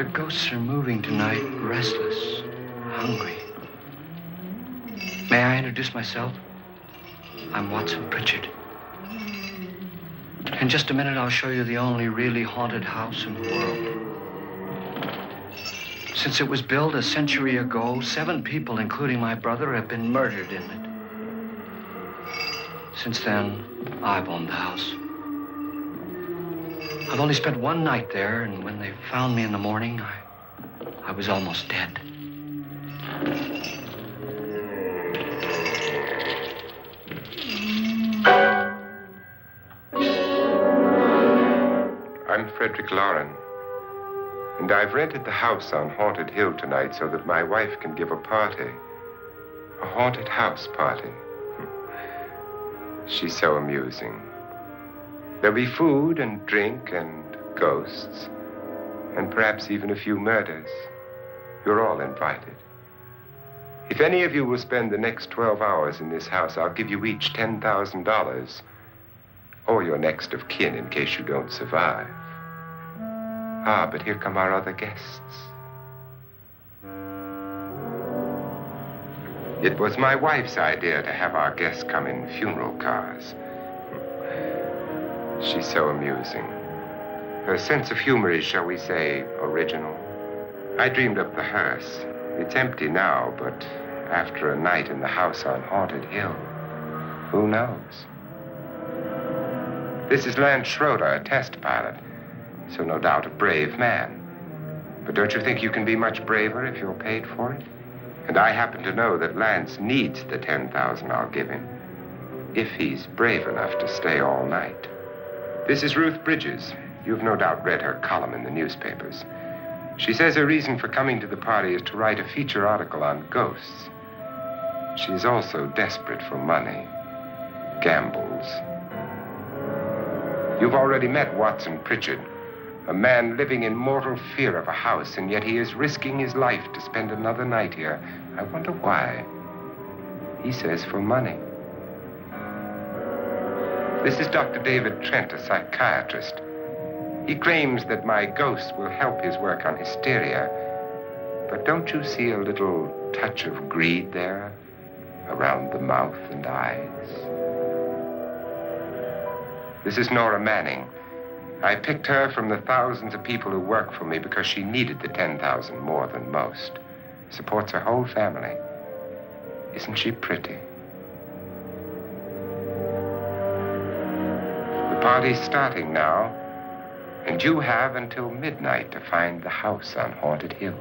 The ghosts are moving tonight, restless, hungry. May I introduce myself? I'm Watson Pritchard. In just a minute, I'll show you the only really haunted house in the world. Since it was built a century ago, 7 people, including my brother, have been murdered in it. Since then, I've owned the house. I've only spent 1 night there, and when they found me in the morning, I was almost dead. I'm Frederick Lauren, and I've rented the house on Haunted Hill tonight so that my wife can give a party. A haunted house party. She's so amusing. There'll be food and drink and ghosts, and perhaps even a few murders. You're all invited. If any of you will spend the next 12 hours in this house, I'll give you each $10,000, or your next of kin in case you don't survive. Ah, but here come our other guests. It was my wife's idea to have our guests come in funeral cars. She's so amusing. Her sense of humor is, shall we say, original. I dreamed up the hearse. It's empty now, but after a night in the house on Haunted Hill, who knows? This is Lance Schroeder, a test pilot, so no doubt a brave man. But don't you think you can be much braver if you're paid for it? And I happen to know that Lance needs the $10,000 I'll give him, if he's brave enough to stay all night. This is Ruth Bridges. You've no doubt read her column in the newspapers. She says her reason for coming to the party is to write a feature article on ghosts. She's also desperate for money. Gambles. You've already met Watson Pritchard, a man living in mortal fear of a house, and yet he is risking his life to spend another night here. I wonder why. He says for money. This is Dr. David Trent, a psychiatrist. He claims that my ghost will help his work on hysteria. But don't you see a little touch of greed there around the mouth and eyes? This is Nora Manning. I picked her from the thousands of people who work for me because she needed the $10,000 more than most. Supports her whole family. Isn't she pretty? The party's starting now, and you have until midnight to find the house on Haunted Hill.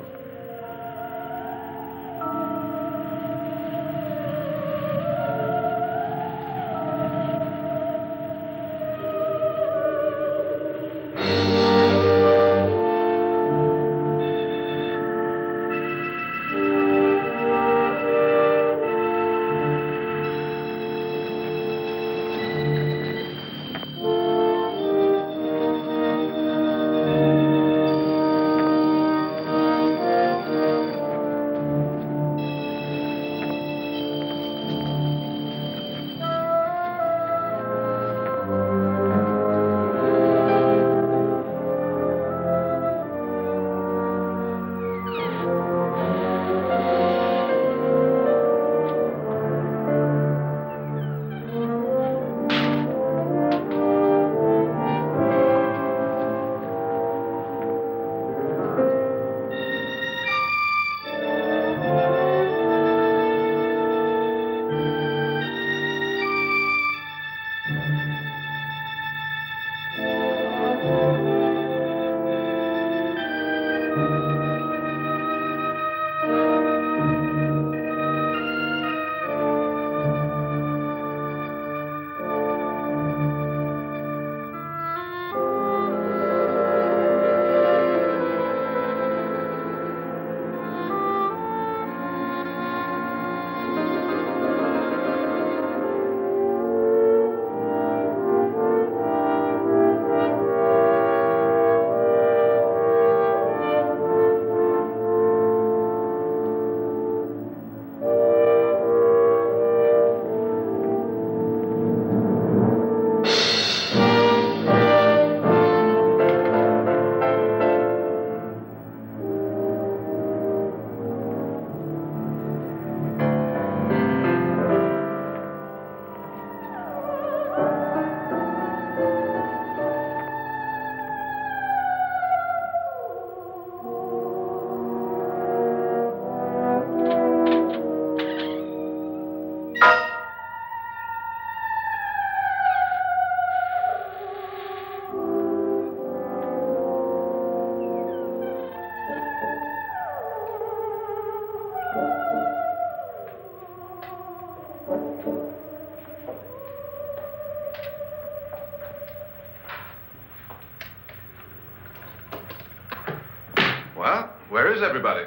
Well, where is everybody?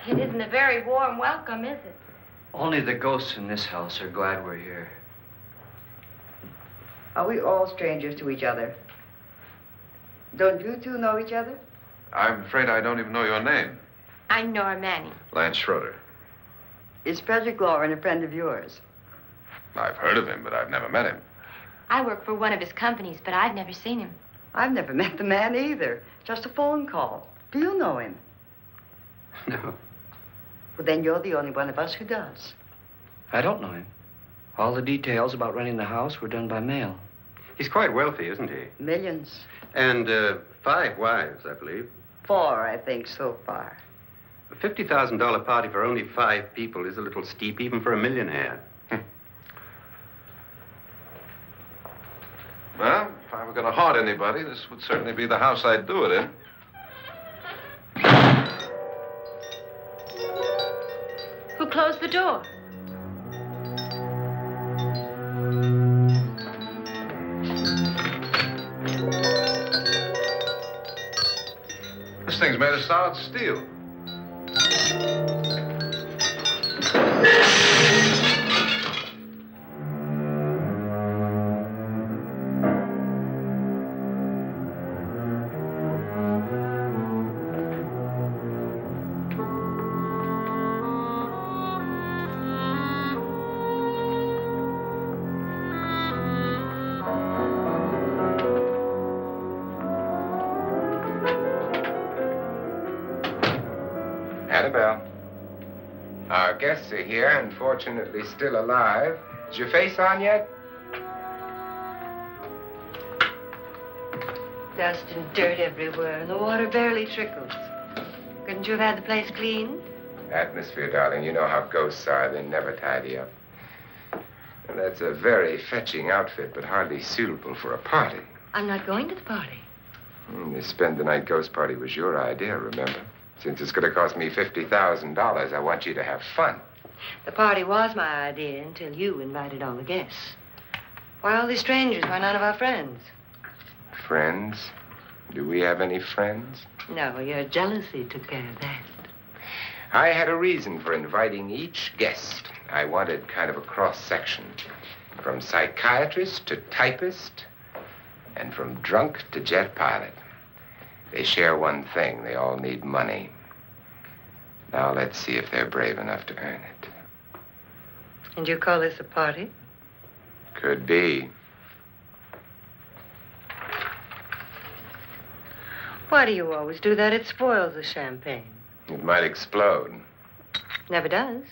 It isn't a very warm welcome, is it? Only the ghosts in this house are glad we're here. Are we all strangers to each other? Don't you two know each other? I'm afraid I don't even know your name. I'm Nora Manning. Lance Schroeder. Is Frederick Loren a friend of yours? I've heard of him, but I've never met him. I work for one of his companies, but I've never seen him. I've never met the man either. Just a phone call. Do you know him? No, Well, then you're the only one of us who does. I don't know him. All the details about renting the house were done by mail. He's quite wealthy, isn't he? Millions. And 5 wives, I believe. 4, I think, so far. A $50,000 party for only 5 people is a little steep, even for a millionaire. Well, if I were going to haunt anybody, this would certainly be the house I'd do it in. Who closed the door? This thing's made of solid steel. Annabelle. Our guests are here, unfortunately still alive. Is your face on yet? Dust and dirt everywhere, and the water barely trickles. Couldn't you have had the place cleaned? Atmosphere, darling. You know how ghosts are. They never tidy up. And that's a very fetching outfit, but hardly suitable for a party. I'm not going to the party. The spend-the-night ghost party was your idea, remember? Since it's going to cost me $50,000, I want you to have fun. The party was my idea until you invited all the guests. Why all these strangers? Why none of our friends? Friends? Do we have any friends? No, your jealousy took care of that. I had a reason for inviting each guest. I wanted kind of a cross-section. From psychiatrist to typist, and from drunk to jet pilot. They share one thing. They all need money. Now let's see if they're brave enough to earn it. And you call this a party? Could be. Why do you always do that? It spoils the champagne. It might explode. Never does.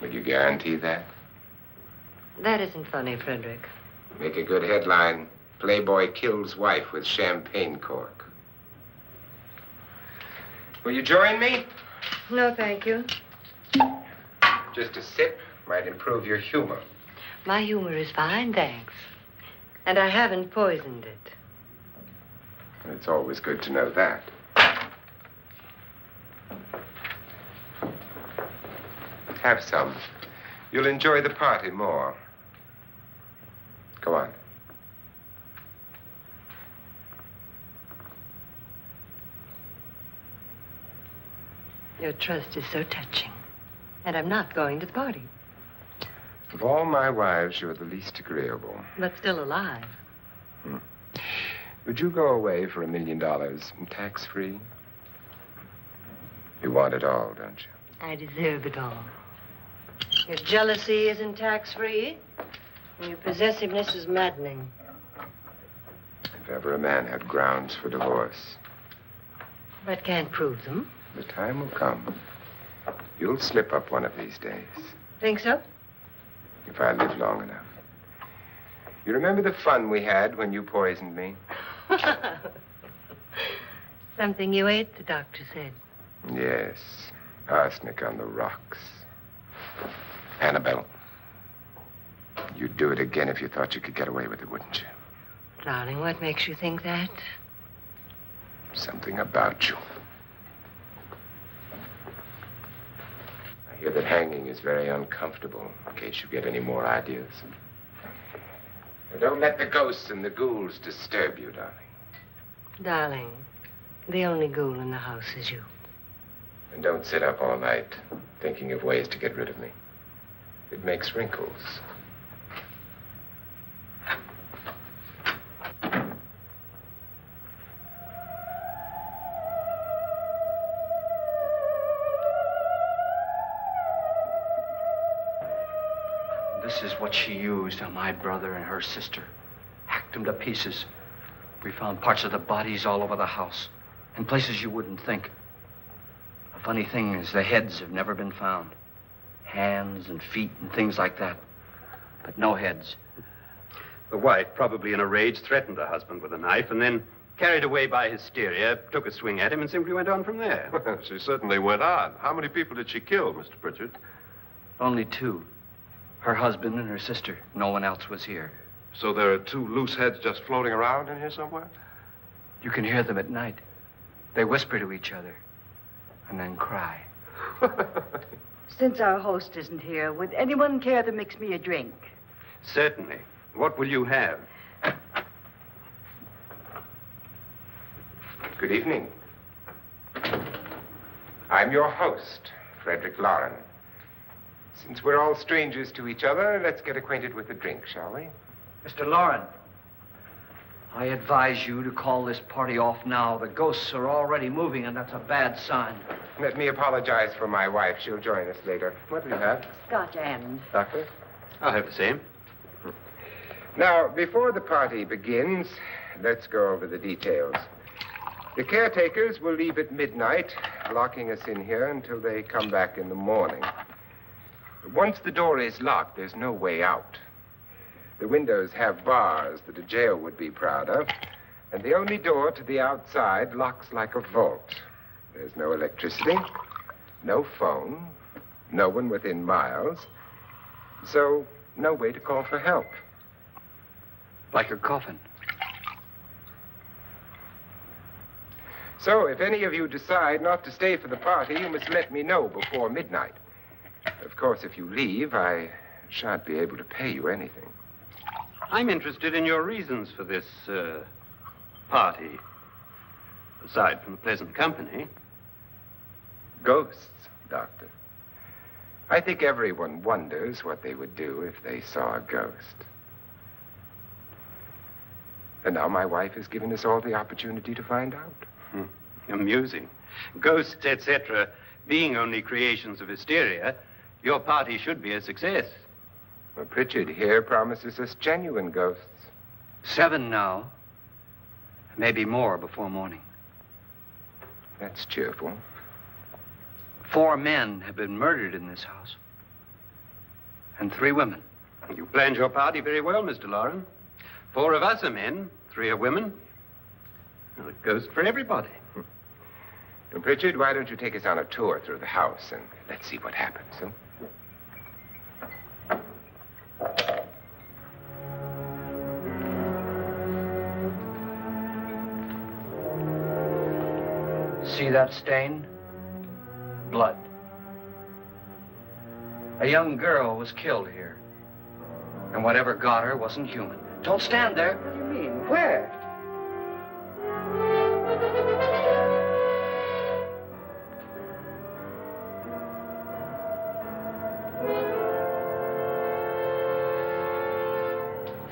Would you guarantee that? That isn't funny, Frederick. Make a good headline. Playboy kills wife with champagne cork. Will you join me? No, thank you. Just a sip might improve your humor. My humor is fine, thanks. And I haven't poisoned it. It's always good to know that. Have some. You'll enjoy the party more. Go on. Your trust is so touching. And I'm not going to the party. Of all my wives, you're the least agreeable. But still alive. Would you go away for $1 million tax-free? You want it all, don't you? I deserve it all. Your jealousy isn't tax-free. And your possessiveness is maddening. If ever a man had grounds for divorce, But can't prove them. the time will come. You'll slip up one of these days, Think so? if I live long enough. You remember the fun we had when you poisoned me? Something you ate, the doctor said. Yes, arsenic on the rocks. Annabelle, you'd do it again if you thought you could get away with it, wouldn't you? Darling, what makes you think that? Something about you. I hear that hanging is very uncomfortable, in case you get any more ideas. Now, don't let the ghosts and the ghouls disturb you, darling. Darling, The only ghoul in the house is you. And don't sit up all night thinking of ways to get rid of me. It makes wrinkles. This is what she used on my brother and her sister. Hacked them to pieces. We found parts of the bodies all over the house, in places you wouldn't think. The funny thing is the heads have never been found. Hands and feet and things like that. But no heads. The wife, probably in a rage, threatened her husband with a knife and then, carried away by hysteria, took a swing at him and simply went on from there. Well, she certainly went on. How many people did she kill, Mr. Pritchard? Only two. Her husband and her sister. No one else was here. So there are two loose heads just floating around in here somewhere? You can hear them at night. They whisper to each other and then cry. Since our host isn't here, would anyone care to mix me a drink? Certainly. What will you have? Good evening. I'm your host, Frederick Loren. Since we're all strangers to each other, let's get acquainted with a drink, shall we? Mr. Loren, I advise you to call this party off now. The ghosts are already moving, and that's a bad sign. Let me apologize for my wife. She'll join us later. What do you have? Scotch and. Doctor? I'll have the same. Now, before the party begins, let's go over the details. The caretakers will leave at midnight, locking us in here until they come back in the morning. Once the door is locked, there's no way out. The windows have bars that a jail would be proud of, and the only door to the outside locks like a vault. There's no electricity, no phone, no one within miles, so no way to call for help. Like a coffin. So if any of you decide not to stay for the party, you must let me know before midnight. Of course, if you leave, I shan't be able to pay you anything. I'm interested in your reasons for this, party. Aside from the pleasant company. Ghosts, Doctor. I think everyone wonders what they would do if they saw a ghost. And now my wife has given us all the opportunity to find out. Amusing. Ghosts, etc., being only creations of hysteria, your party should be a success. Well, Pritchard here promises us genuine ghosts. 7 now. Maybe more before morning. That's cheerful. 4 men have been murdered in this house. And 3 women. You planned your party very well, Mr. Loren. 4 of us are men, 3 are women. Well, a ghost for everybody. Well, Pritchard, why don't you take us on a tour through the house and let's see what happens, huh? See that stain? Blood. A young girl was killed here. And whatever got her wasn't human. Don't stand there. What do you mean? Where?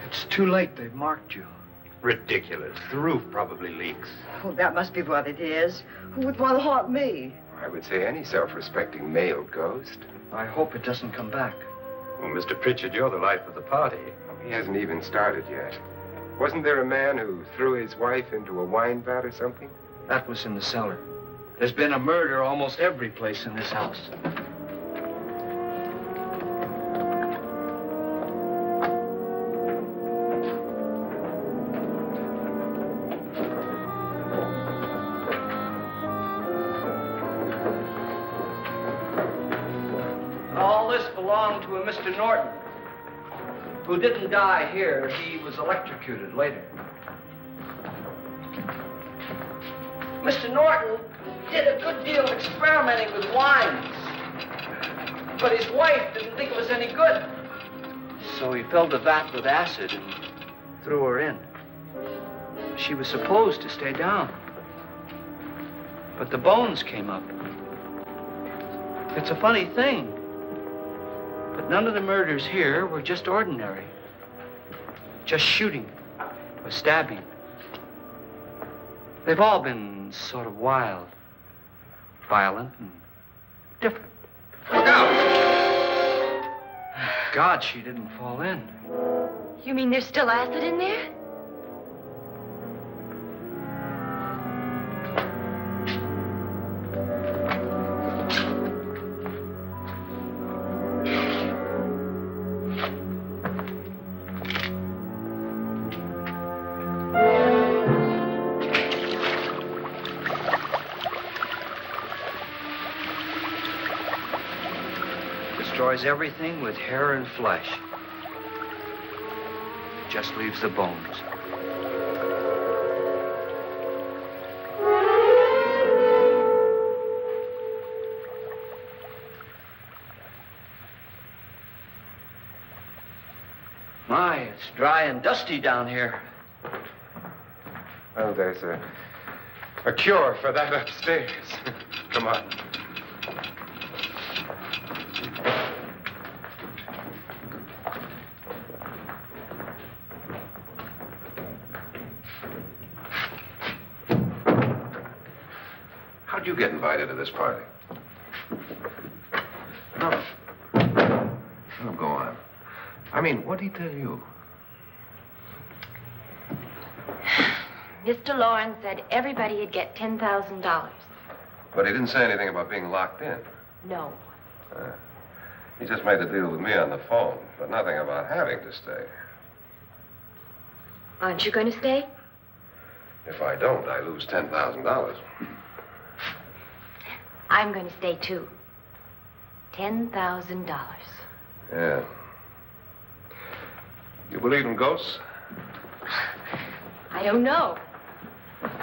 It's too late. They've marked you. Ridiculous. The roof probably leaks. Oh, that must be what it is. Who would want to haunt me? I would say any self-respecting male ghost. I hope it doesn't come back. Well, Mr. Pritchard, you're the life of the party. He hasn't even started yet. Wasn't there a man who threw his wife into a wine vat or something? That was in the cellar. There's been a murder almost every place in this house. All this belonged to a Mr. Norton, who didn't die here. He was electrocuted later. Mr. Norton did a good deal of experimenting with wines, but his wife didn't think it was any good. So he filled the vat with acid and threw her in. She was supposed to stay down. But the bones came up. It's a funny thing. But none of the murders here were just ordinary. Just shooting or stabbing. They've all been sort of wild, violent, and different. Look out! God, she didn't fall in. You mean there's still acid in there? Destroys everything with hair and flesh. Just leaves the bones. My, it's dry and dusty down here. Well, there's a cure for that upstairs. Come on. How'd you get invited to this party? No. Oh, go on. I mean, what'd he tell you? Mr. Lawrence said everybody'd get $10,000. But he didn't say anything about being locked in. No. He just made the deal with me on the phone, but nothing about having to stay. Aren't you going to stay? If I don't, I lose $10,000. I'm going to stay, too. $10,000. Yeah. You believe in ghosts? I don't know.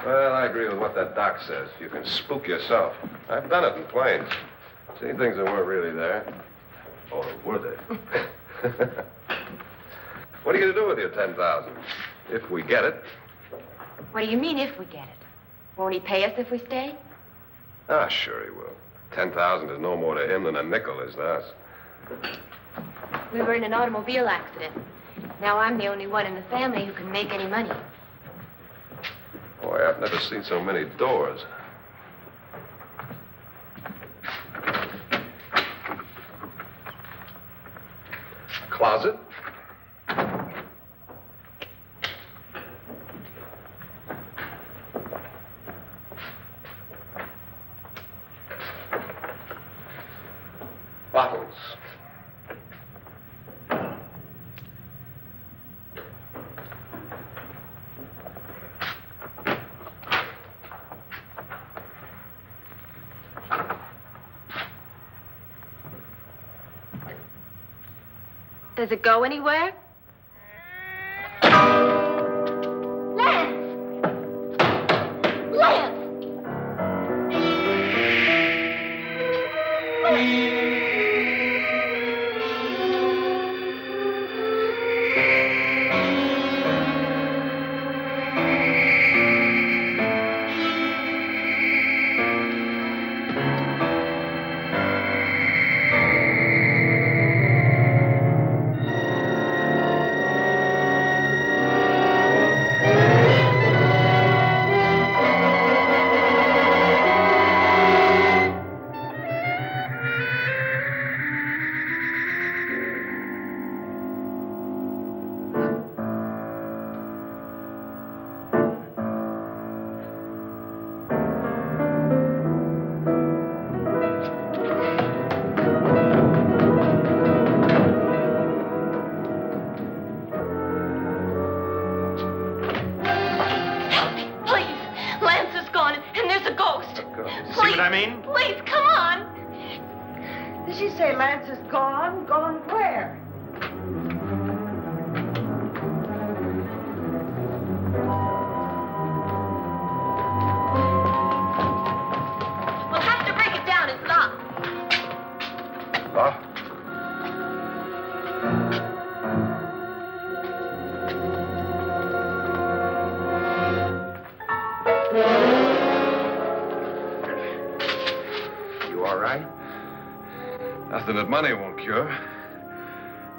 Well, I agree with what that doc says. You can spook yourself. I've done it in planes. Seen things that weren't really there. Or were they? What are you going to do with your $10,000? If we get it. What do you mean, if we get it? Won't he pay us if we stay? Ah, sure he will. 10,000 is no more to him than a nickel is to us. We were in an automobile accident. Now I'm the only one in the family who can make any money. Boy, I've never seen so many doors. Closet? Bottles. Does it go anywhere? Lance! Lance! Please, come on. Did she say Lance is gone? Gone where? We'll have to break it down. It's locked. Locked? Nothing that money won't cure.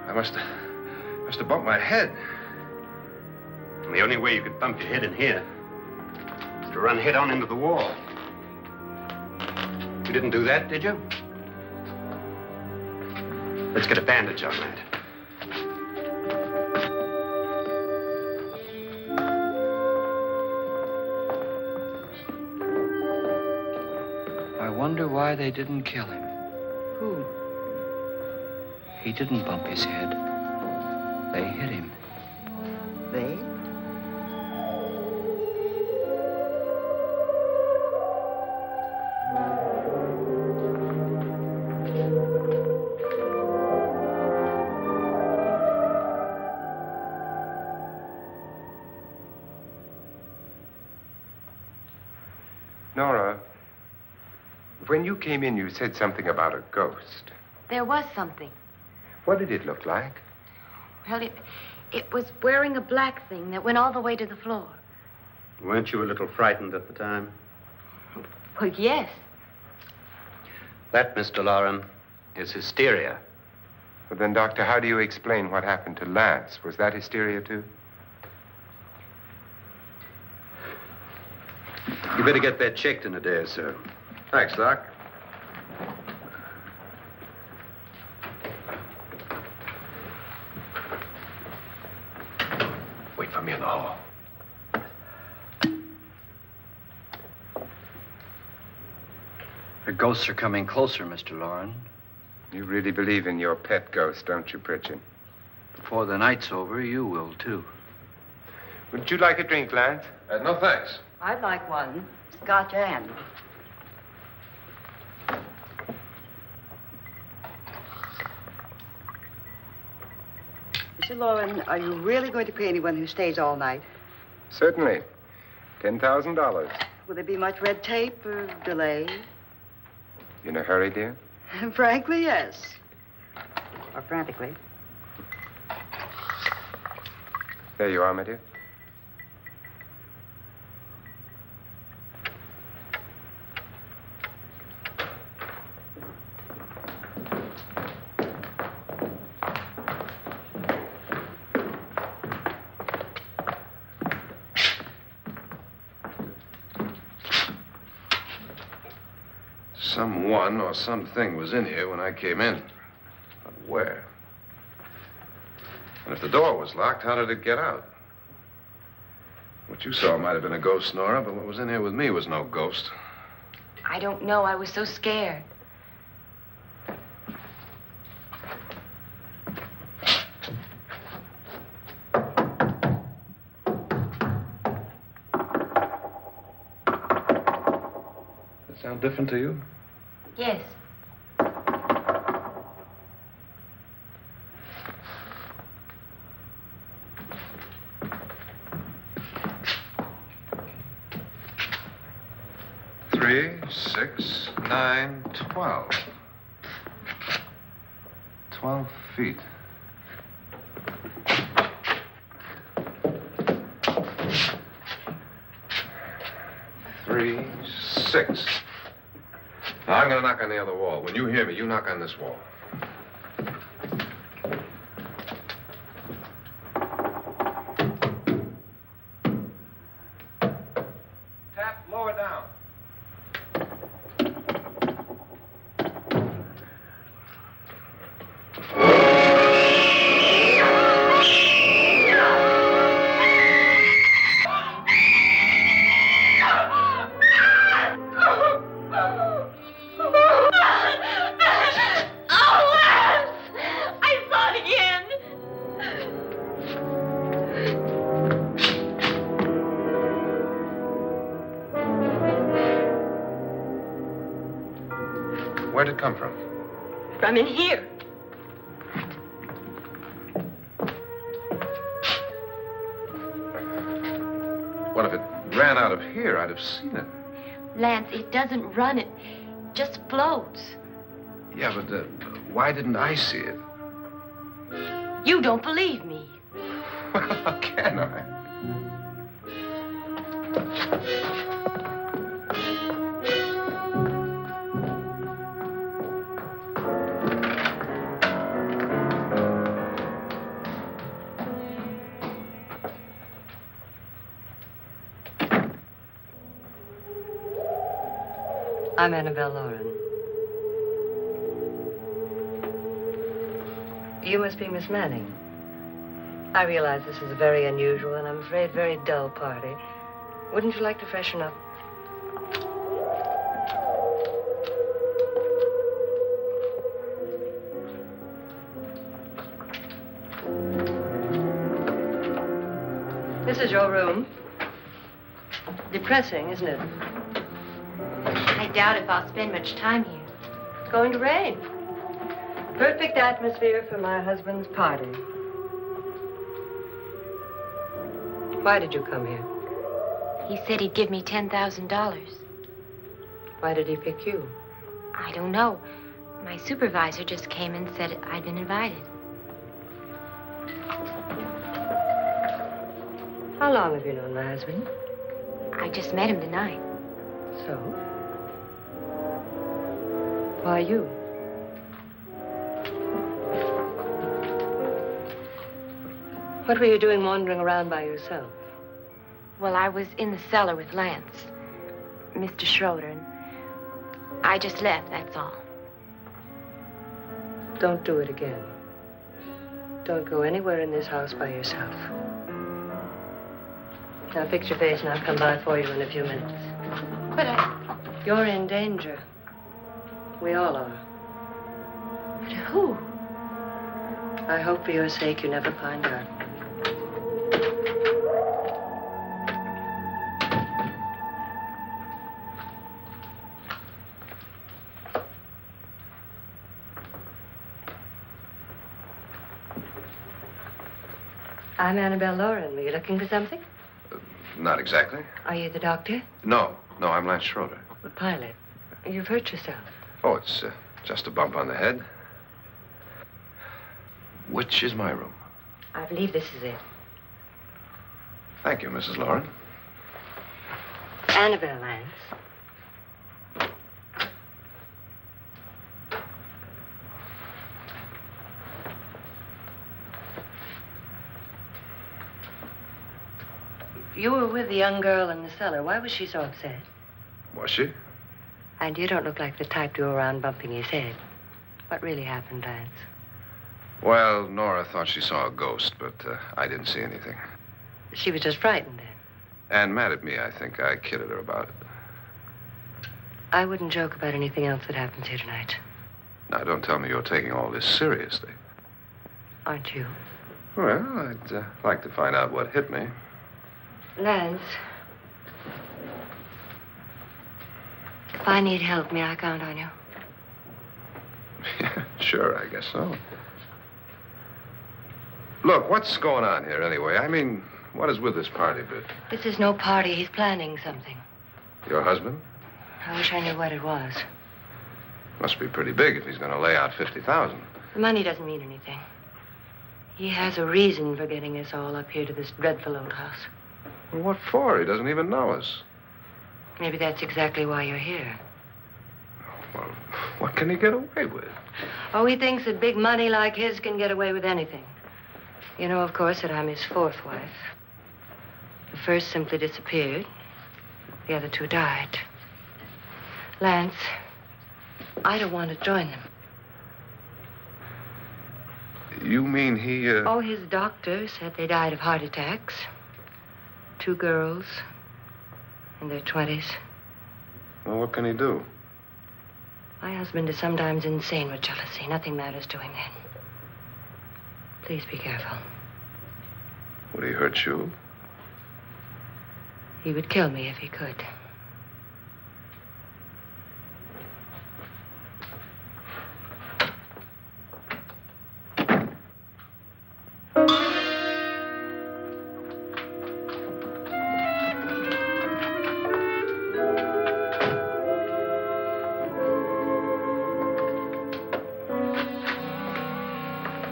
I must have bumped my head. And the only way you could bump your head in here is to run head on into the wall. You didn't do that, did you? Let's get a bandage on that. I wonder why they didn't kill him. Who? He didn't bump his head. They hit him. They? Nora, when you came in, you said something about a ghost. There was something. What did it look like? Well, it was wearing a black thing that went all the way to the floor. Weren't you a little frightened at the time? Well, yes. That, Mr. Loren, is hysteria. Well, then, Doctor, how do you explain what happened to Lance? Was that hysteria, too? You better get that checked in a day or so. Thanks, Doc. Wait for me in the hall. The ghosts are coming closer, Mr. Loren. You really believe in your pet ghost, don't you, Pritchard? Before the night's over, you will, too. Would you like a drink, Lance? No, thanks. I'd like one. Scotch and. Mr. Loren, are you really going to pay anyone who stays all night? Certainly. $10,000. Will there be much red tape or delay? You in a hurry, dear? Frankly, yes. Or frantically. There you are, my dear. Someone or something was in here when I came in. But where? And if the door was locked, how did it get out? What you saw might have been a ghost, Nora, but what was in here with me was no ghost. I don't know. I was so scared. Does it sound different to you? Yes. Three, 6, 9, 12. 12 feet. Three, 6. Now, I'm going to knock on the other wall. When you hear me, you knock on this wall. Tap lower down. Where'd it come from? From in here. What if it ran out of here? I'd have seen it. Lance, it doesn't run. It just floats. Yeah, but why didn't I see it? You don't believe me. Well, how can I? I'm Annabelle Lauren. You must be Miss Manning. I realize this is a very unusual and I'm afraid very dull party. Wouldn't you like to freshen up? This is your room. Depressing, isn't it? I doubt if I'll spend much time here. It's going to rain. Perfect atmosphere for my husband's party. Why did you come here? He said he'd give me $10,000. Why did he pick you? I don't know. My supervisor just came and said I'd been invited. How long have you known my husband? I just met him tonight. So? Why you? What were you doing wandering around by yourself? Well, I was in the cellar with Lance, Mr. Schroeder, and I just left, that's all. Don't do it again. Don't go anywhere in this house by yourself. Now fix your face and I'll come by for you in a few minutes. But You're in danger. We all are. but who? I hope for your sake you never find out. I'm Annabelle Lauren. Were you looking for something? Not exactly. Are you the doctor? No, I'm Lance Schroeder. The pilot. You've hurt yourself. Oh, it's just a bump on the head. Which is my room? I believe this is it. Thank you, Mrs. Lauren. Annabelle Lance. You were with the young girl in the cellar. Why was she so upset? Was she? And you don't look like the type to go around bumping his head. What really happened, Lance? Well, Nora thought she saw a ghost, but I didn't see anything. She was just frightened then. And mad at me, I think. I kidded her about it. I wouldn't joke about anything else that happens here tonight. Now, don't tell me you're taking all this seriously. Aren't you? Well, I'd like to find out what hit me. Lance. If I need help, may I count on you? Yeah, sure, I guess so. Look, what's going on here anyway? I mean, what is with this party bit? This is no party. He's planning something. Your husband? I wish I knew what it was. Must be pretty big if he's going to lay out 50,000. The money doesn't mean anything. He has a reason for getting us all up here to this dreadful old house. Well, what for? He doesn't even know us. Maybe that's exactly why you're here. Well, what can he get away with? Oh, he thinks that big money like his can get away with anything. You know, of course, that I'm his fourth wife. The first simply disappeared. The other two died. Lance, I don't want to join them. You mean he, Oh, his doctor said they died of heart attacks. 2 girls in their 20s. Well, what can he do? My husband is sometimes insane with jealousy. Nothing matters to him then. Please be careful. Would he hurt you? He would kill me if he could.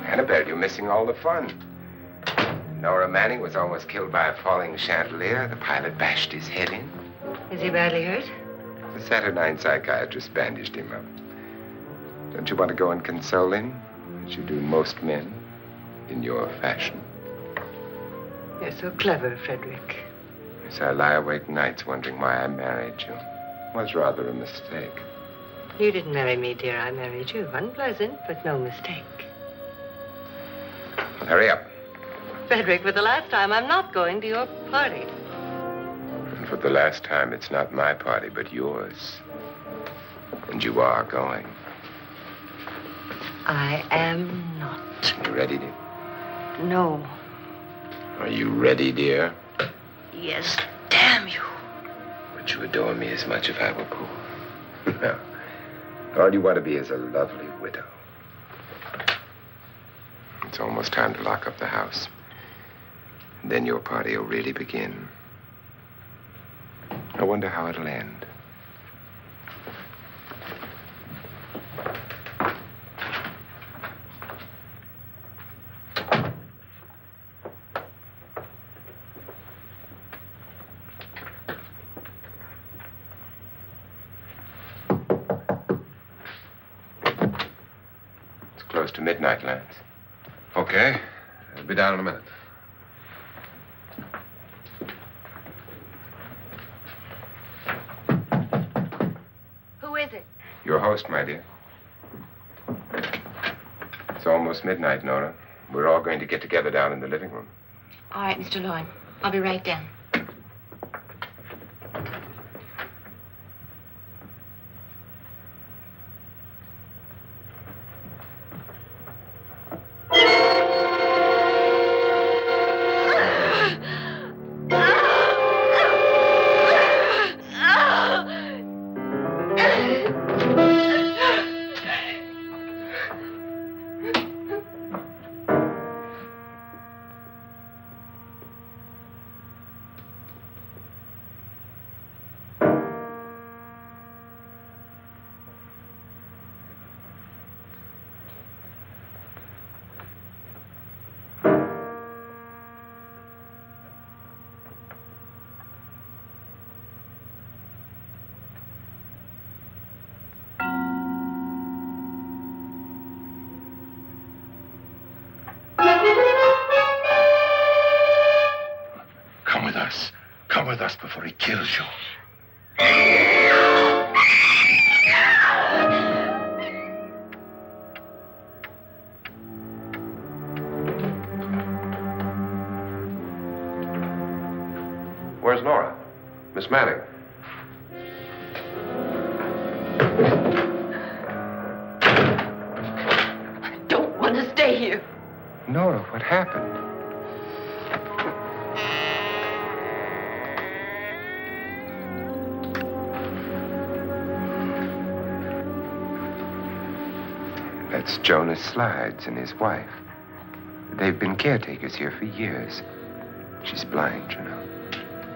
Annabelle, you're missing all the fun. Nora Manning was almost killed by a falling chandelier. The pilot bashed his head in. Is he badly hurt? The Saturnine psychiatrist bandaged him up. Don't you want to go and console him, as you do most men, in your fashion? You're so clever, Frederick. Yes, I lie awake nights wondering why I married you. was rather a mistake. You didn't marry me, dear. I married you. Unpleasant, but no mistake. Well, hurry up. Frederick, for the last time, I'm not going to your party. And for the last time, it's not my party, but yours. And you are going. I am not. You ready, dear? No. Are you ready, dear? Yes, damn you. Would you adore me as much if I were poor? No. All you want to be is a lovely widow. It's almost time to lock up the house. Then your party will really begin. I wonder how it'll end. It's close to midnight, Lance. Okay. I'll be down in a minute. Who is it? Your host, my dear. It's almost midnight, Nora. We're all going to get together down in the living room. All right, Mr. Lloyd. I'll be right down. Come with us. Come with us before he kills you. Where's Nora? Miss Manning. I don't want to stay here. Nora, what happened? That's Jonas Slides and his wife. They've been caretakers here for years. She's blind, you know.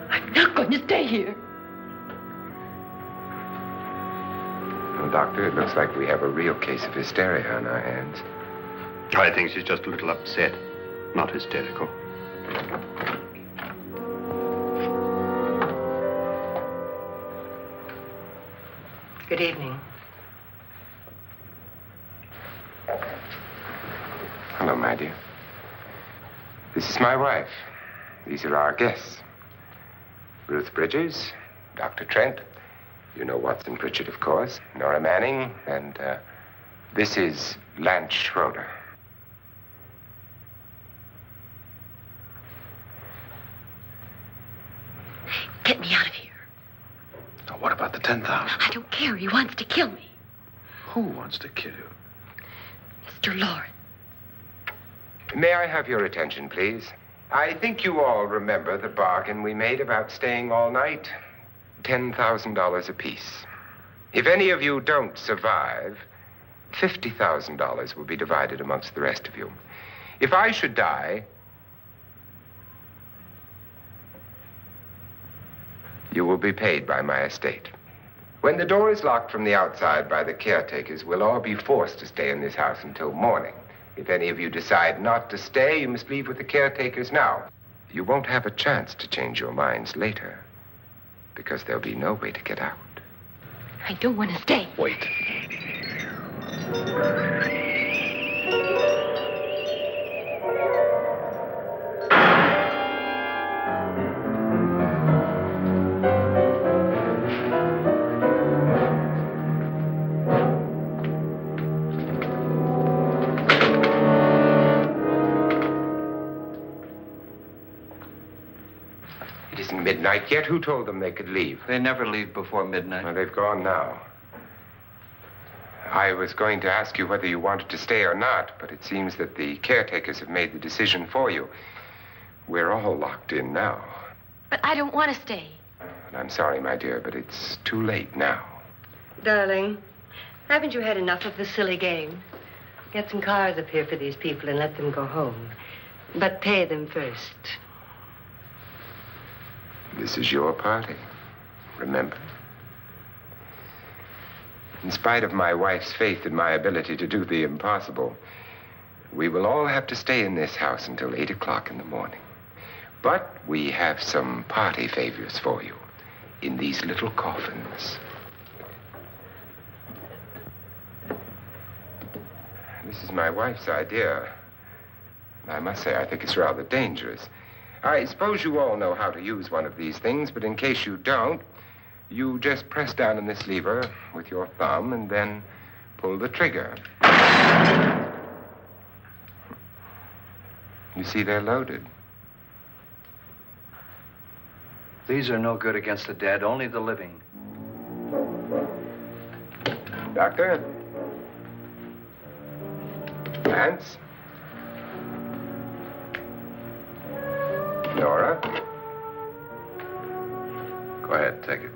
I'm not going to stay here. Well, Doctor, it looks like we have a real case of hysteria on our hands. I think she's just a little upset, not hysterical. Good evening. Hello, my dear. This is my wife. These are our guests. Ruth Bridges, Dr. Trent. You know Watson Pritchard, of course. Nora Manning, and this is Lance Schroeder. Get me out of here. Now, what about the 10,000? I don't care. He wants to kill me. Who wants to kill you? Mr. Lawrence. May I have your attention, please? I think you all remember the bargain we made about staying all night. $10,000 apiece. If any of you don't survive, $50,000 will be divided amongst the rest of you. If I should die, you will be paid by my estate. When the door is locked from the outside by the caretakers, we'll all be forced to stay in this house until morning. If any of you decide not to stay, you must leave with the caretakers now. You won't have a chance to change your minds later, because there'll be no way to get out. I don't want to stay. Wait. midnight yet? Who told them they could leave? They never leave before midnight. Well, they've gone now. I was going to ask you whether you wanted to stay or not, but it seems that the caretakers have made the decision for you. We're all locked in now. But I don't want to stay. And I'm sorry, my dear, but it's too late now. Darling, haven't you had enough of the silly game? Get some cars up here for these people and let them go home. But pay them first. This is your party, remember? In spite of my wife's faith in my ability to do the impossible, we will all have to stay in this house until 8 o'clock in the morning. But we have some party favors for you in these little coffins. This is my wife's idea. And I must say, I think it's rather dangerous. I suppose you all know how to use one of these things, but in case you don't, you just press down on this lever with your thumb and then pull the trigger. You see, they're loaded. These are no good against the dead, only the living. Doctor? Lance? Nora? Go ahead, take it.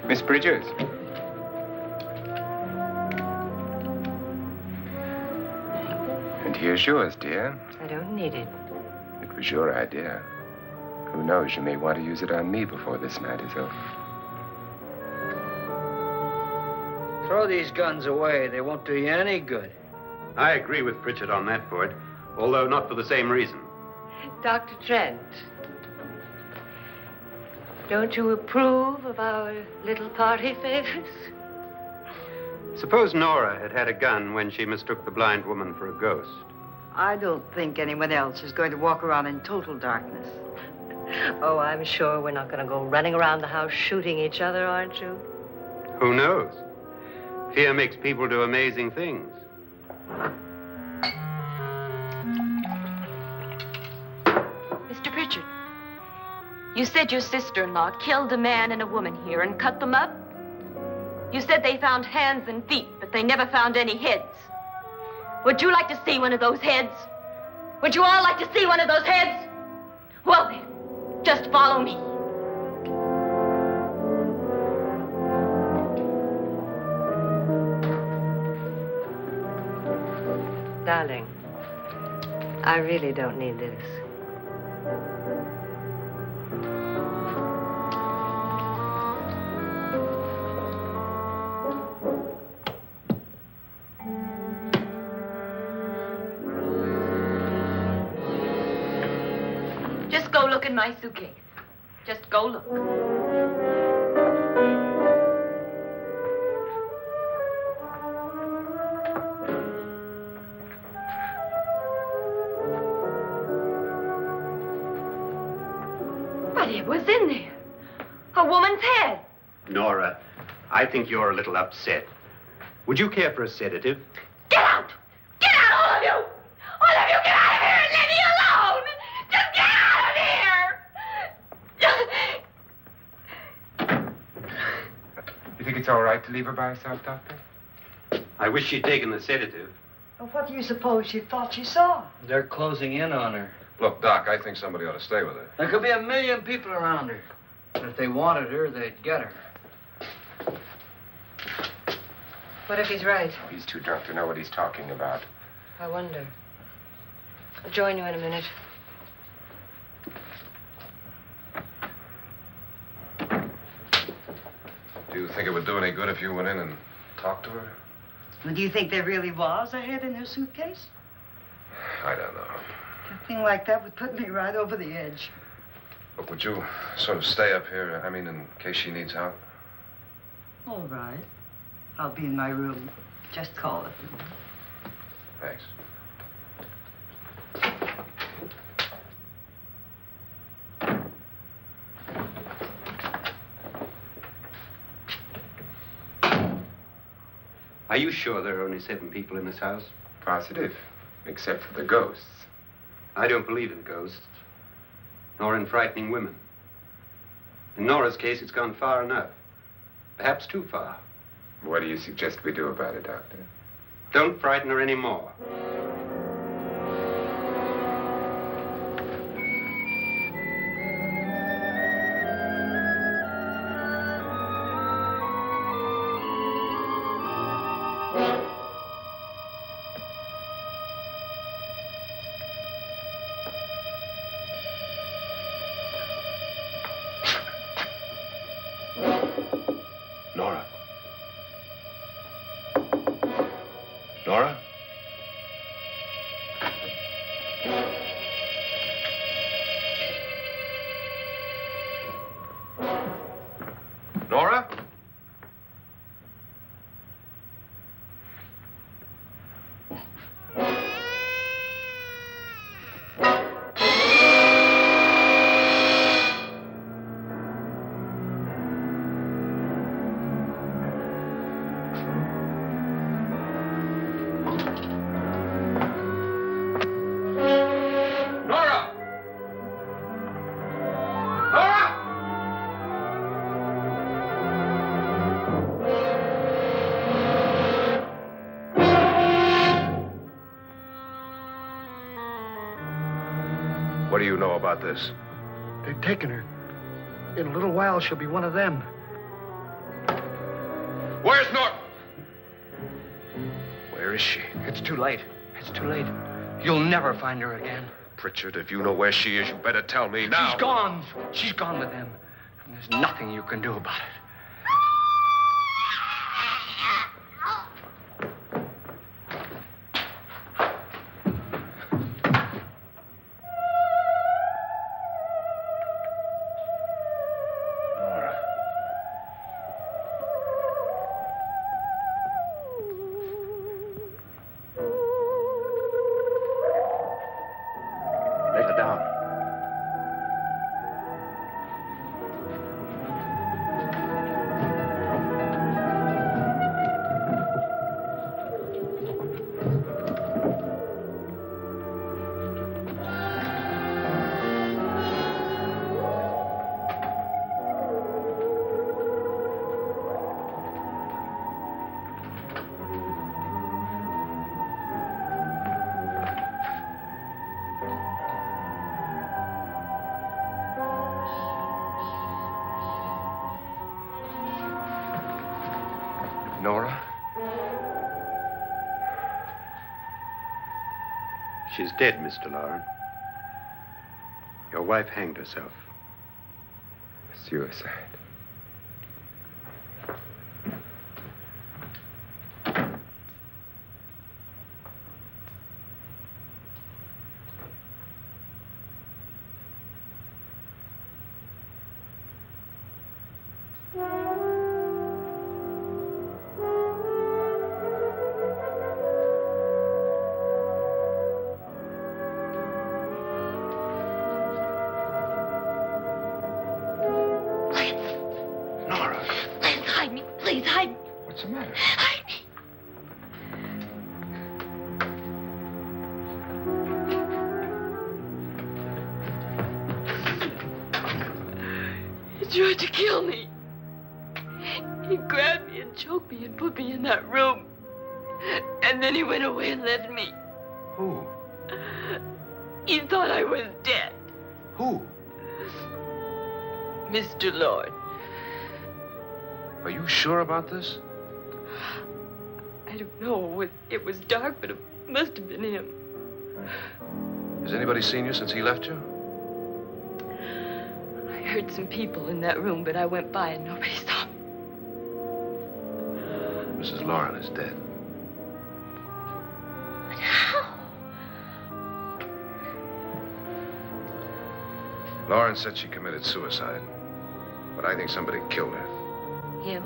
Miss Bridges? And here's yours, dear. I don't need it. It was your idea. Who knows, you may want to use it on me before this night is over. Throw these guns away. They won't do you any good. I agree with Pritchard on that point, although not for the same reason. Dr. Trent, don't you approve of our little party favors? Suppose Nora had had a gun when she mistook the blind woman for a ghost. I don't think anyone else is going to walk around in total darkness. Oh, I'm sure we're not going to go running around the house shooting each other, aren't you? Who knows? Fear makes people do amazing things. Mr. Pritchard, you said your sister-in-law killed a man and a woman here and cut them up? You said they found hands and feet, but they never found any heads. Would you like to see one of those heads? Would you all like to see one of those heads? Well then, just follow me. Darling, I really don't need this. Just go look in my suitcase. Just go look. But it was in there. A woman's head. Nora, I think you're a little upset. Would you care for a sedative? Get out! Get out, all of you! All of you, get out of here and leave me alone! Just get out of here! You think it's all right to leave her by herself, Doctor? I wish she'd taken the sedative. Well, what do you suppose she thought she saw? They're closing in on her. Look, Doc, I think somebody ought to stay with her. There could be 1,000,000 people around her. But if they wanted her, they'd get her. What if he's right? He's too drunk to know what he's talking about. I wonder. I'll join you in a minute. Do you think it would do any good if you went in and talked to her? Well, do you think there really was a head in her suitcase? I don't know. A thing like that would put me right over the edge. Look, would you sort of stay up here, in case she needs help? All right. I'll be in my room. Just call it. Thanks. Are you sure there are only 7 people in this house? Positive, except for the ghosts. I don't believe in ghosts, nor in frightening women. In Nora's case, it's gone far enough. Perhaps too far. What do you suggest we do about it, Doctor? Don't frighten her anymore. Nora? Nora? Nora? Nora! Nora! What do you know about this? They've taken her. In a little while, she'll be one of them. Where's Nora? Where is she? It's too late. It's too late. You'll never find her again. Pritchard, if you know where she is, you better tell me now. She's gone. She's gone with them. And there's nothing you can do about it. Nora. Let her down. Nora? She's dead, Mr. Loren. Your wife hanged herself. Suicide. Nora, Please hide me. Please hide me. what's the matter? Hide me. He tried to kill me. He grabbed me and choked me and put me in that room. And then he went away and left me. Who? He thought I was dead. Who? Mr. Lord. Are you sure about this? I don't know. It was dark, but it must have been him. Has anybody seen you since he left you? I heard some people in that room, but I went by and nobody saw me. Mrs. Loren is dead. But how? Loren said she committed suicide, but I think somebody killed her. Him?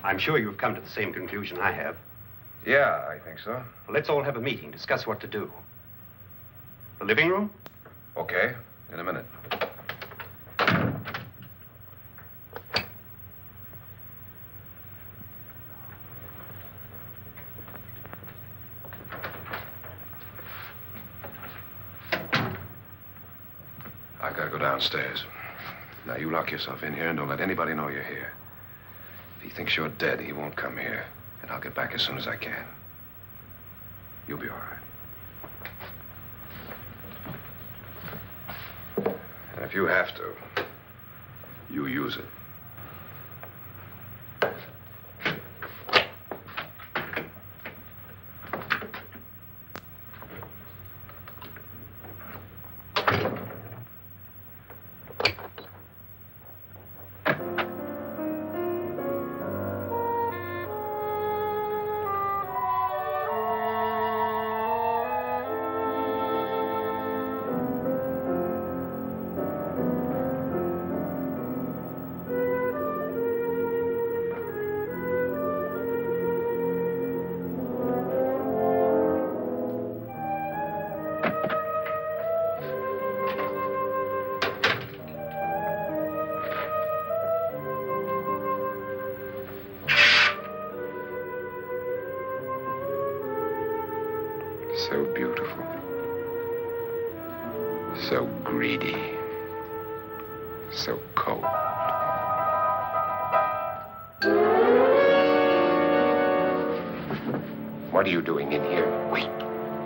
I'm sure you've come to the same conclusion I have. Yeah, I think so. Well, let's all have a meeting, discuss what to do. The living room? Okay, in a minute. I gotta go downstairs. Now, you lock yourself in here and don't let anybody know you're here. If he thinks you're dead, he won't come here. And I'll get back as soon as I can. You'll be all right. And if you have to, you use it. So beautiful. So greedy. So cold. What are you doing in here? Wait.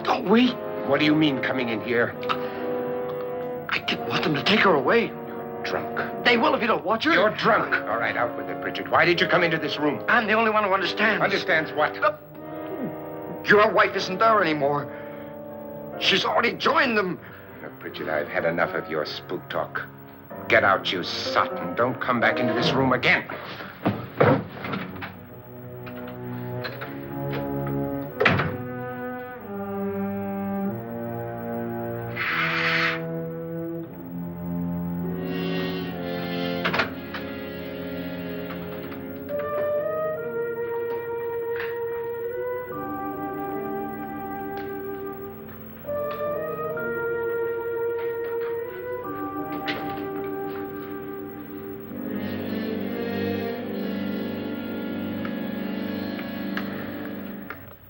Don't wait. What do you mean coming in here? I didn't want them to take her away. You're drunk. They will if you don't watch her. You're drunk. All right, out with it, Bridget. Why did you come into this room? I'm the only one who understands. Understands what? Your wife isn't there anymore. She's already joined them. Look, Bridget, I've had enough of your spook talk. Get out, you sot, and don't come back into this room again.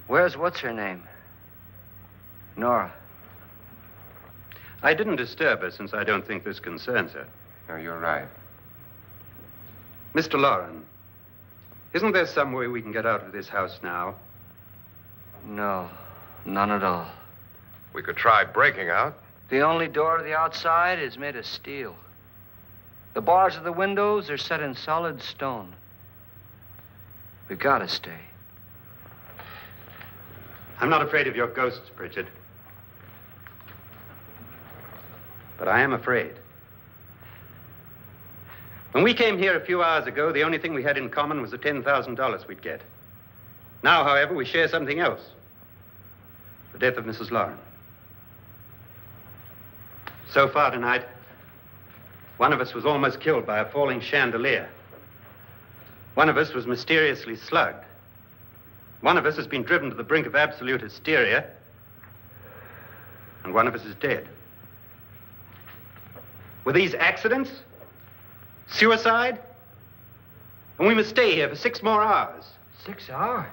Where's what's-her-name? Nora. I didn't disturb her since I don't think this concerns her. No, you're right. Mr. Loren, isn't there some way we can get out of this house now? No, none at all. We could try breaking out. The only door to the outside is made of steel. The bars of the windows are set in solid stone. We gotta stay. I'm not afraid of your ghosts, Bridget. But I am afraid. When we came here a few hours ago, the only thing we had in common was the $10,000 we'd get. Now, however, we share something else. The death of Mrs. Loren. So far tonight, one of us was almost killed by a falling chandelier. One of us was mysteriously slugged. One of us has been driven to the brink of absolute hysteria, and one of us is dead. Were these accidents? Suicide? And we must stay here for 6 more hours. 6 hours?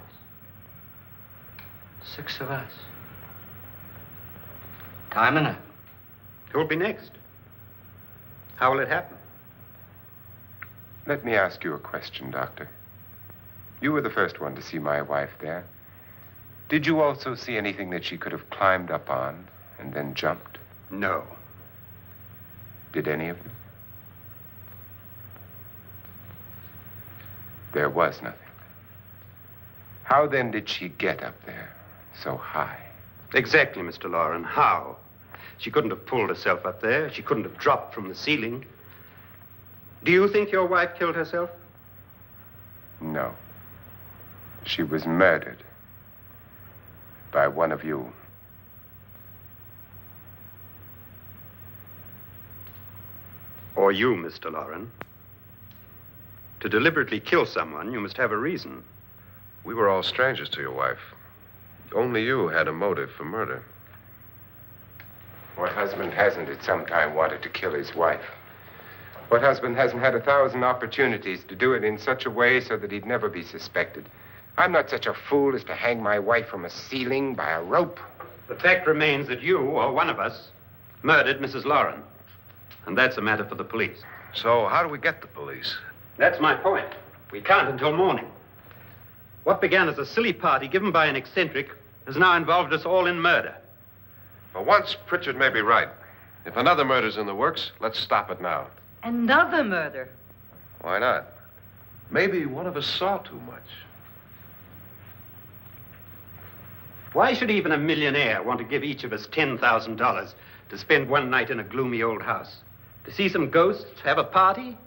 6 of us. Time enough. Who'll be next? How will it happen? Let me ask you a question, Doctor. You were the first one to see my wife there. Did you also see anything that she could have climbed up on and then jumped? No. Did any of you? There was nothing. How then did she get up there so high? Exactly, Mr. Loren. How? She couldn't have pulled herself up there. She couldn't have dropped from the ceiling. Do you think your wife killed herself? No. She was murdered by one of you. Or you, Mr. Loren. To deliberately kill someone, you must have a reason. We were all strangers to your wife. Only you had a motive for murder. What husband hasn't at some time wanted to kill his wife? What husband hasn't had 1,000 opportunities to do it in such a way so that he'd never be suspected? I'm not such a fool as to hang my wife from a ceiling by a rope. The fact remains that you, or one of us, murdered Mrs. Lauren. And that's a matter for the police. So how do we get the police? That's my point. We can't until morning. What began as a silly party given by an eccentric has now involved us all in murder. For once, Pritchard may be right. If another murder's in the works, let's stop it now. Another murder. Why not? Maybe one of us saw too much. Why should even a millionaire want to give each of us $10,000 to spend one night in a gloomy old house? To see some ghosts, have a party?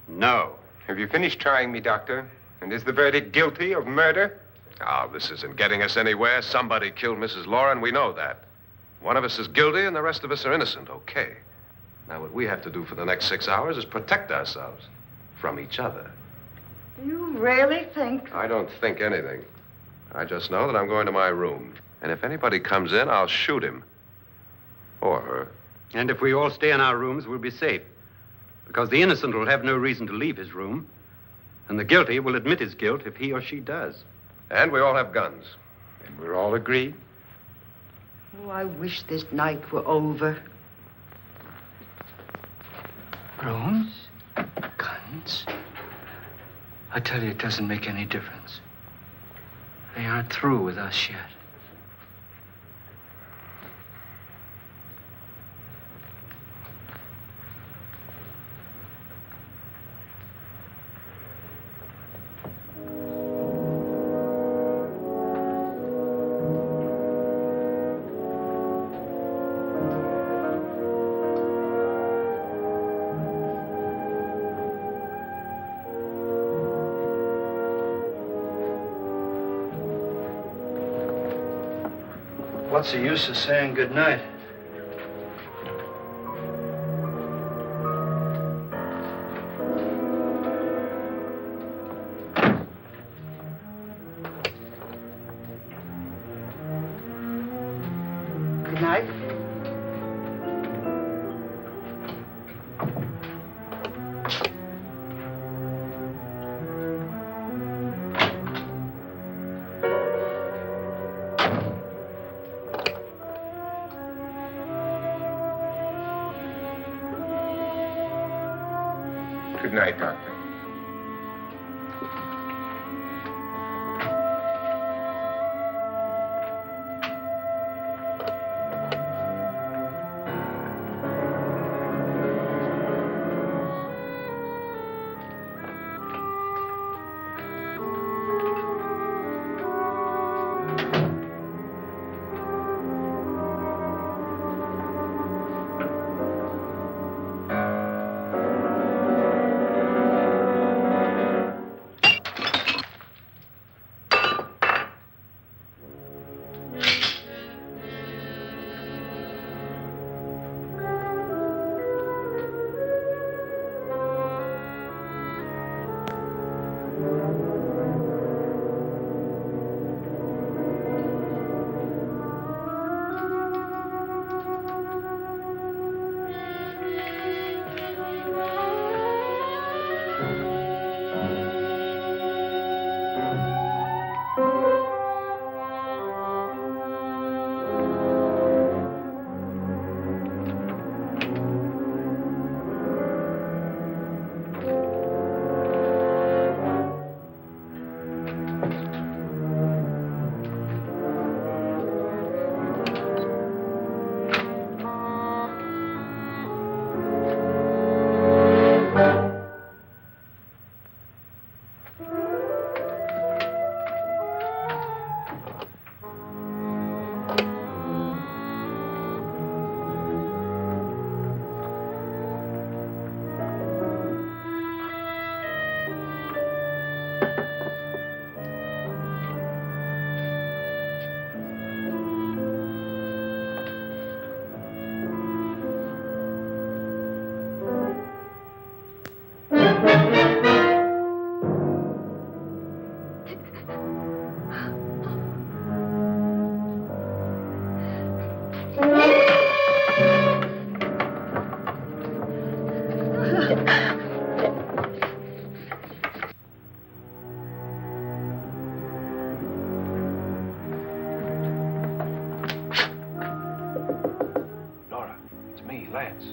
No. Have you finished trying me, Doctor? And is the verdict guilty of murder? Oh, this isn't getting us anywhere. Somebody killed Mrs. Lauren. We know that. One of us is guilty and the rest of us are innocent. Okay. Now, what we have to do for the next 6 hours is protect ourselves from each other. Do you really think? I don't think anything. I just know that I'm going to my room. And if anybody comes in, I'll shoot him. Or her. And if we all stay in our rooms, we'll be safe. Because the innocent will have no reason to leave his room. And the guilty will admit his guilt if he or she does. And we all have guns. And we're all agreed? Oh, I wish this night were over. Rooms? Guns? I tell you, it doesn't make any difference. They aren't through with us yet. What's the use of saying good night? Good night. Good night, Doctor. Lance.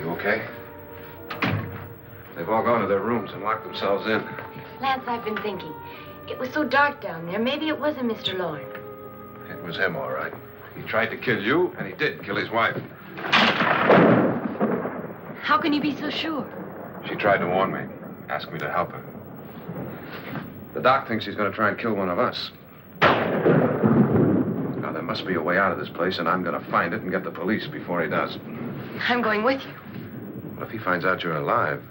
You okay? They've all gone to their rooms and locked themselves in. Lance, I've been thinking. It was so dark down there. Maybe it wasn't Mr. Lorne. It was him, all right. He tried to kill you, and he did kill his wife. How can you be so sure? She tried to warn me, asked me to help her. The doc thinks he's going to try and kill one of us. Now, there must be a way out of this place, and I'm going to find it and get the police before he does. I'm going with you. What if he finds out you're alive?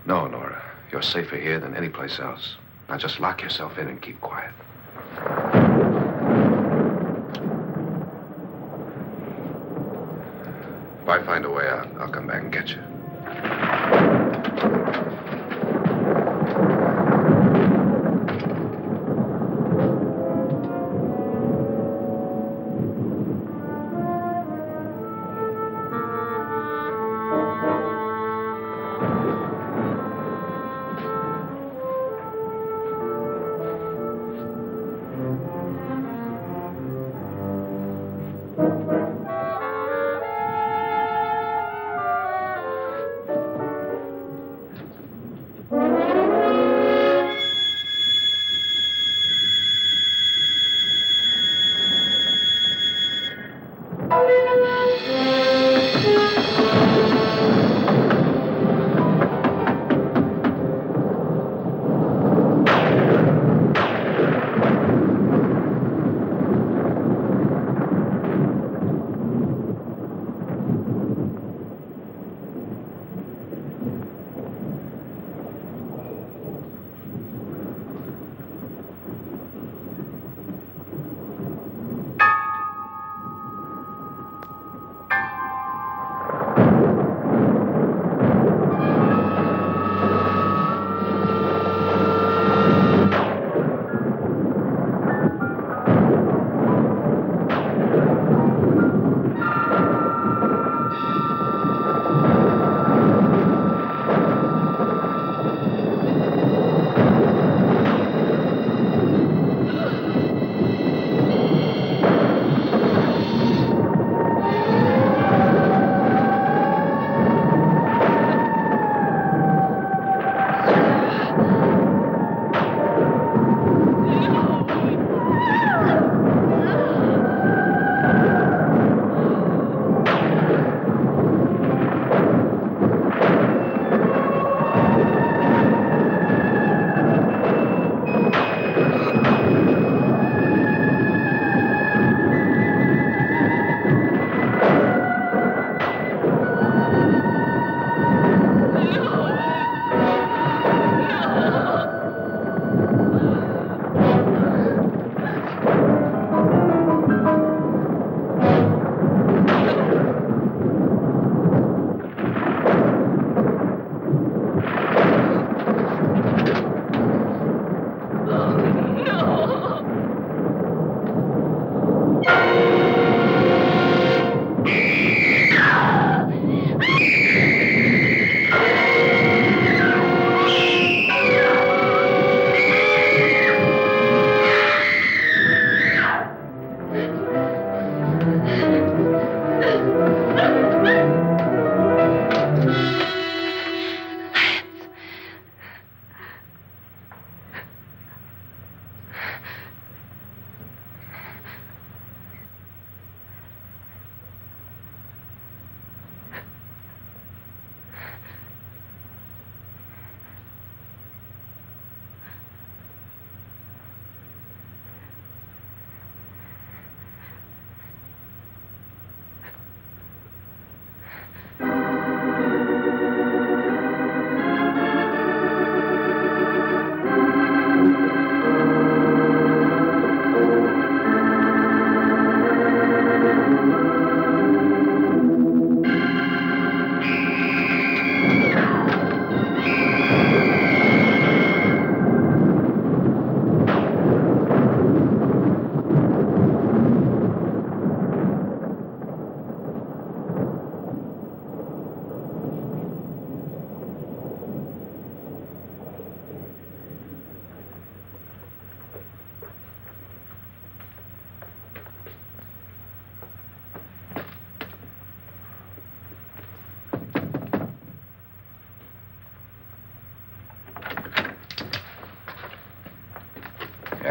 No, Nora. You're safer here than any place else. Now just lock yourself in and keep quiet. If I find a way out, I'll come back and get you.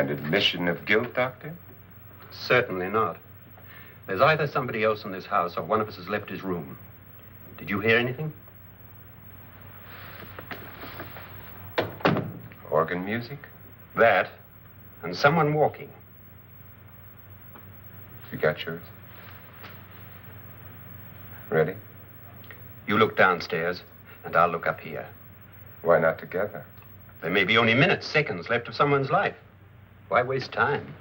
And admission of guilt, Doctor? Certainly not. There's either somebody else in this house or one of us has left his room. Did you hear anything? Organ music? That, and someone walking. You got yours? Ready? You look downstairs, and I'll look up here. Why not together? There may be only minutes, seconds left of someone's life. Why waste time?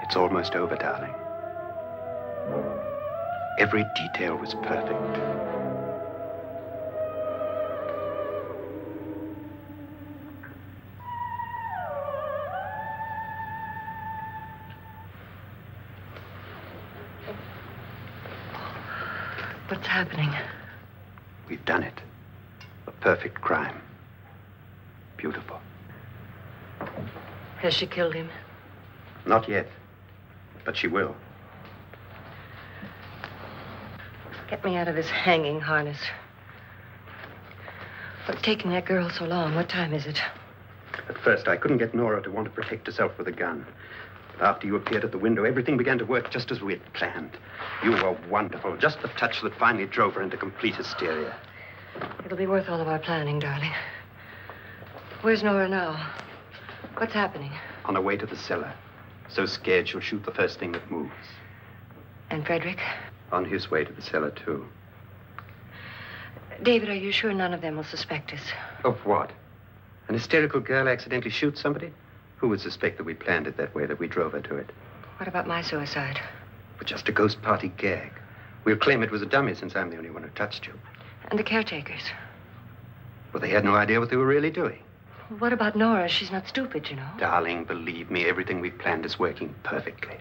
It's almost over, darling. Every detail was perfect. What's happening? We've done it. A perfect crime. Beautiful. Has she killed him? Not yet. But she will. Get me out of this hanging harness. What's taking that girl so long? What time is it? At first, I couldn't get Nora to want to protect herself with a gun. But after you appeared at the window, everything began to work just as we had planned. You were wonderful. Just the touch that finally drove her into complete hysteria. It'll be worth all of our planning, darling. Where's Nora now? What's happening? On her way to the cellar. So scared she'll shoot the first thing that moves. And Frederick? On his way to the cellar, too. David, are you sure none of them will suspect us? Of what? An hysterical girl accidentally shoots somebody? Who would suspect that we planned it that way, that we drove her to it? What about my suicide? But just a ghost party gag. We'll claim it was a dummy since I'm the only one who touched you. And the caretakers? Well, they had no idea what they were really doing. What about Nora? She's not stupid, you know. Darling, believe me, everything we've planned is working perfectly.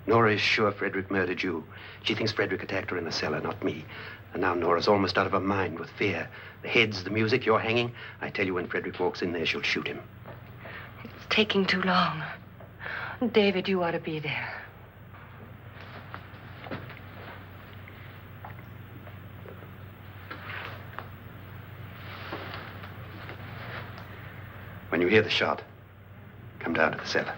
Nora is sure Frederick murdered you. She thinks Frederick attacked her in the cellar, not me. And now Nora's almost out of her mind with fear. The heads, the music, you're hanging. I tell you, when Frederick walks in there, she'll shoot him. It's taking too long. David, you ought to be there. When you hear the shot, come down to the cellar.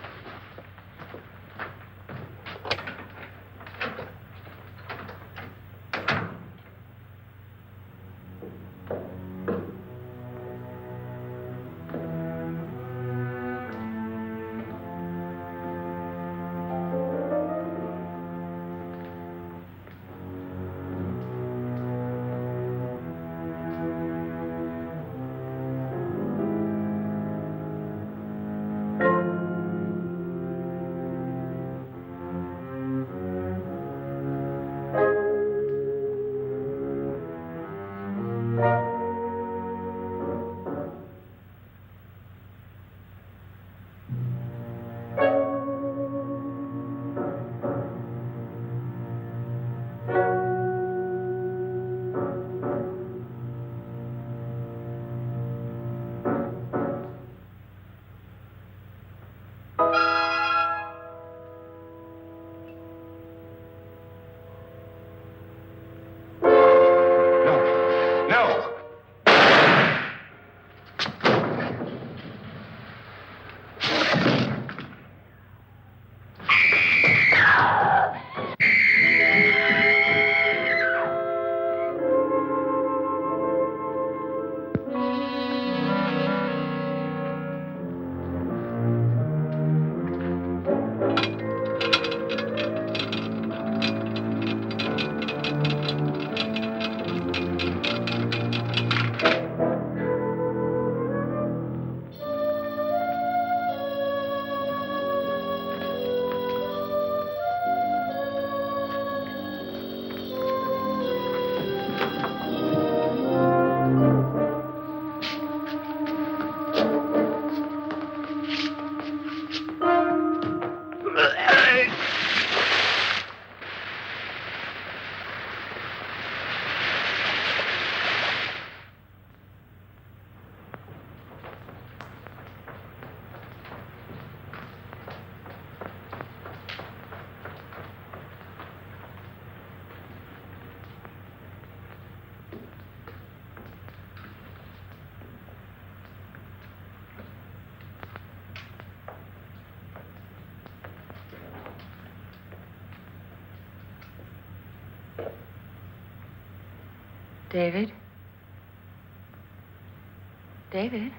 David? David?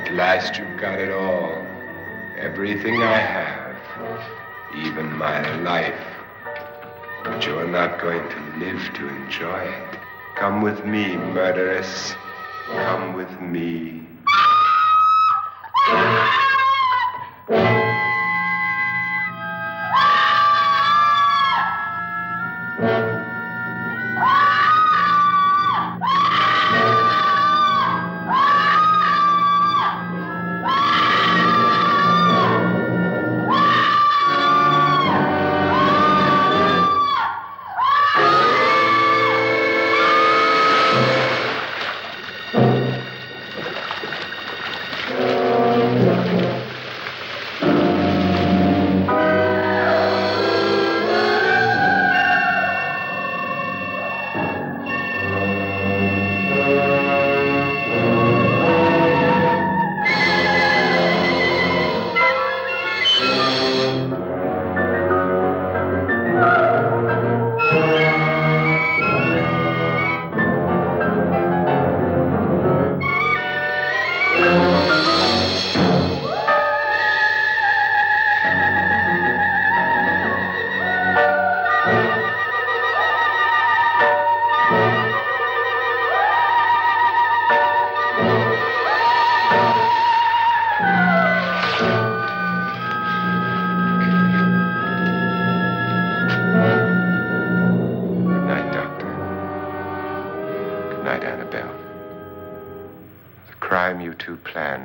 At last you've got it all. Everything I have. Even my life. But you're not going to live to enjoy it. Come with me, murderess. Come with me.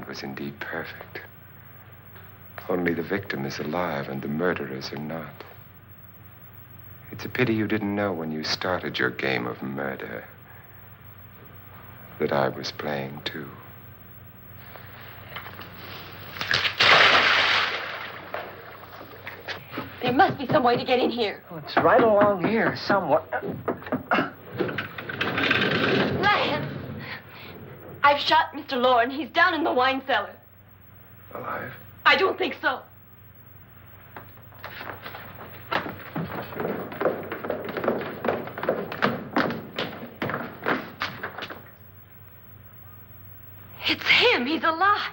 Was indeed perfect. Only the victim is alive and the murderers are not. It's a pity you didn't know when you started your game of murder that I was playing too. There must be some way to get in here. Oh, it's right along here somewhere. Lance! I've shot Mr. Loren. He's down in the wine cellar. Alive? I don't think so. It's him. He's alive.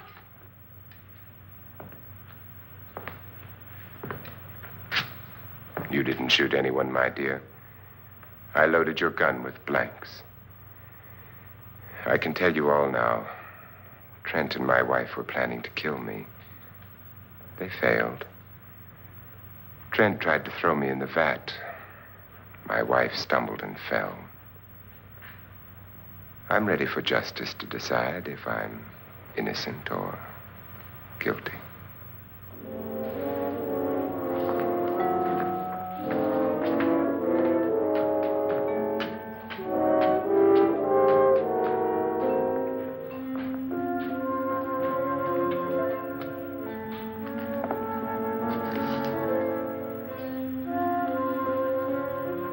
You didn't shoot anyone, my dear. I loaded your gun with blanks. I can tell you all now. Trent and my wife were planning to kill me. They failed. Trent tried to throw me in the vat. My wife stumbled and fell. I'm ready for justice to decide if I'm innocent or guilty.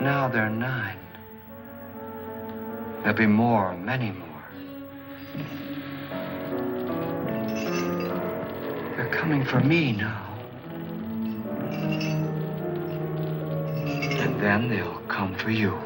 Now they're 9. There'll be more, many more. They're coming for me now. And then they'll come for you.